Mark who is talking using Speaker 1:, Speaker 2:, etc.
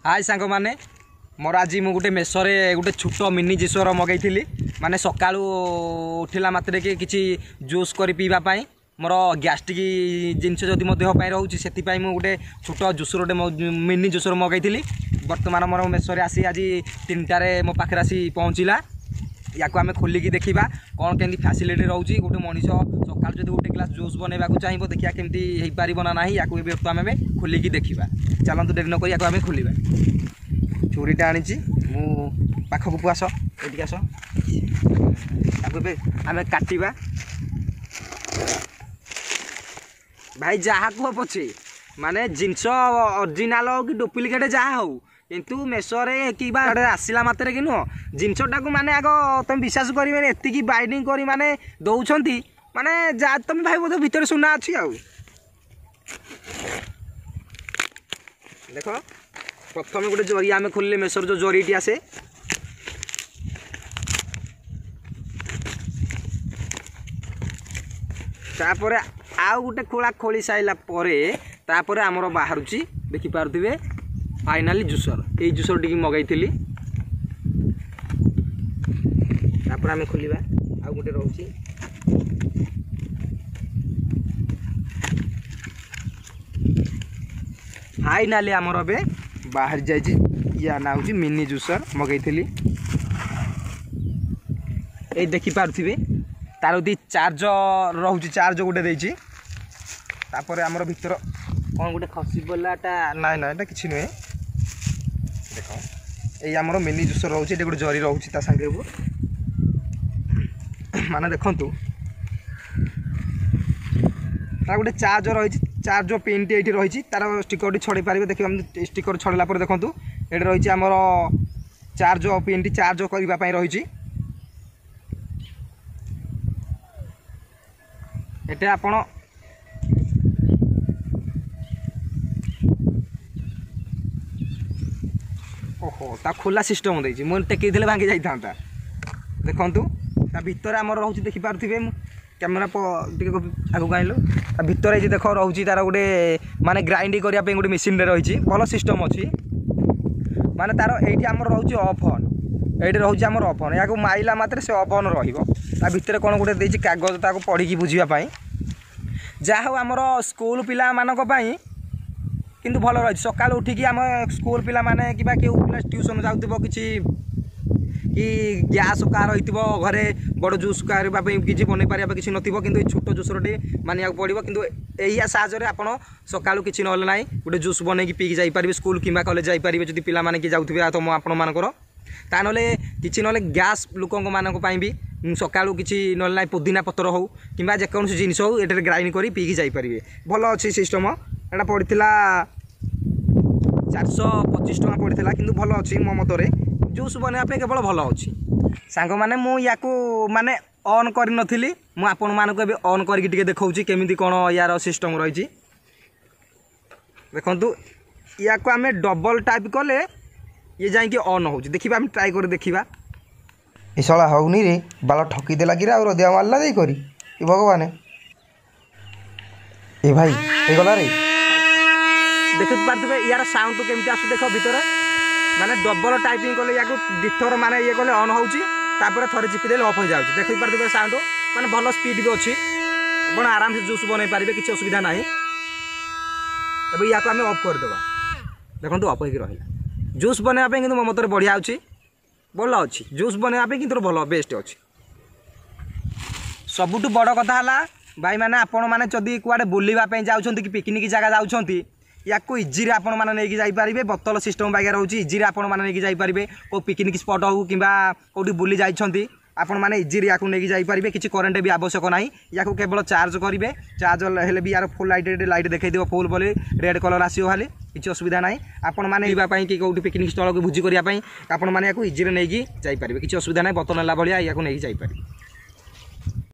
Speaker 1: हाय सांग मैंने मोर आज मुझे गोटे मेसरे गोटे छोट मिनी जिसर मगैली माने सका उठला मात्र कि किसी जूस कर पीवाई मोर गैस्ट्रिक जिनस जदि मो देह रोचे से गोटे छोट जूसर गोटे मिनी जूसर मगैली बर्तमान मोर मेसरे आसी आज 3टार मो पाखे आसी पहुँचला या आम खोलिकी देखा कौन केमी फैसिलिटी रोचे गोटे मनीष सका जो गोटे ग्लास जूस बनवा चाहिए देखिए केमती हो पार ना या बर्तमान आम खोलिकी देखा चलतु डेरी नक आम खोलिया छुरीटा आनी पाखक को आस ये आस आम काटा भाई जहाँ कह पछे माने जिनस ओरिजिनाल हो कि डुप्लिकेट जहाँ हो किंतु मेसरे कि आसला मात्र कि नुह जिनसटा को माने आग तुम विश्वास करें एति बाइंडिंग कर माने दौरान माने जा तुम भाई बोध भितर सुना अच्छी आउ देख प्रथम गोटे जरी आम खोलिले मेसर जो जरीटी आसे तापर आउ गोटे खोला खोली साइला तापर आमर बाहर देखिपे फाइनाली जूसर ये जूसर टी मगैली तापर आम खोलिबा आउ गोटे रोची फाइनाली आमर ए बाहर जा ना हूँ मिनी जूसर मगैली ये देखिपे तार दी चार्ज रोचे चार्ज गोटे देती तापर आमर भीतर कौन गोटे खसी पड़ाटा ना ना ये कि नुहे देख ये आमर मिनी जूसर रोचे गोटे जरी रोचे सांगे माने देखु तार गोटे चार्ज रही चार्ज पिन टी ये रही तार स्टिकर छड़े पारे देखिए स्टिकर छड़ला देखु ये रही आमर चार्ज पिन टी चार्ज करने रही ये आपण ओहो ता खोला सिस्टम देती मुझे टेक भांगी जाता देखु ता भीतर आम रोचे देखिपे कैमेरा आगे आइलु भीतर ये देख रोचे तार गोटे माने ग्राइंडिंग करने गोटे मेसीन रही भल सिस्टम अच्छी माने तार ये आम रोचे ऑफ ऑन ये रोचे आम ऑफ ऑन या माइला मात्र से ऑफ ऑन भितर कौन गोटे देती कागज ताको पढ़ी बुझापी जहाँ हो आमर स्कूल पिला मानक किंतु भल रही सका उठिकी आम स्कूल पिला माने कि पिला ट्यूशन जाऊँ कि गैस कार रही घरे बड़ जूस करने किसी बन पार किसी नथिबो किंतु छोट जूसरटे मानिया पड़ो किंतु यही साहय आप सका किसी ना ना गोटे जूस बनई पीकी जापर स्कूल कि कॉलेज जापर जब पिला माने जाऊे तो आपण मानकर ता ना कि ना गैस लोक मानी भी सका किसी ना ना पुदीना पतर हो कि जेकोसी जिनस हो ये ग्राइंड कर पीकी जापर भल अच्छी सिस्टम यहाँ पड़ा 425 टका पड़ा कि भल अच्छी मो मतरे जूस बनवाई केवल भल अच्छी सांग मैंने मुझे माने ऑन करी नथिली मु आपण मानक ऑन करके देखा केमी कौन यार सिस्टम रही देखु या आम डबल टाइप कले ये जाकि ऑन हो देखा आम ट्राए कर देखा
Speaker 2: इशला होनी रे बाल ठकी देला कि रदिया मारला दे करी भगवान ए भाई ए गला रे
Speaker 1: देखि पारथबे यार साउंड तो केमती आसु देख भीतर माने डबल टाइपिंग कले या दिथर माने ये कले ऑन होउची तापर थरे चिपी देले ऑफ हो जाउची देखि पारथबे साउंड माने भल स्पीड भी अछि आपण आराम से जूस बनै पारिबे किछि असुविधा नाही एबे या को हमें ऑफ कर देबा देखंतु ऑफ होई रहिला जूस बनवा पे किंतु मो मतरे बढ़िया अछि भल अच्छी जूस बनवा पे किंतु भल बेस्ट अच्छी सबुठ बड़ कथा है भाई मैंने आपण मैंने जदि कुआडे बुलवाई जाऊँ कि पिकनिक जगह जाऊँ या इजी आपण मैंने नहीं जापारे बोतल सिस्टम बागे रोचे इजी आपण मैंने नहीं जापारे को पिकनिक स्पट हो कि कौटी बुली जाइछंती आपण मैंने इजी या नहीं जापारे किसी करेन्ट भी आवश्यक ना या केवल चार्ज करेंगे चार्ज हेल्ले भी यार फुल लाइट देखा फुल बोली रेड कलर आसो खाली किसी असुविधा ना आपण मैंने कि कौटी पिकनिक स्थल को भोजी करने आपण मैंने इजी नहीं जापारे किसी असुविधा ना बोतल नेला भाया या नहीं जापारे।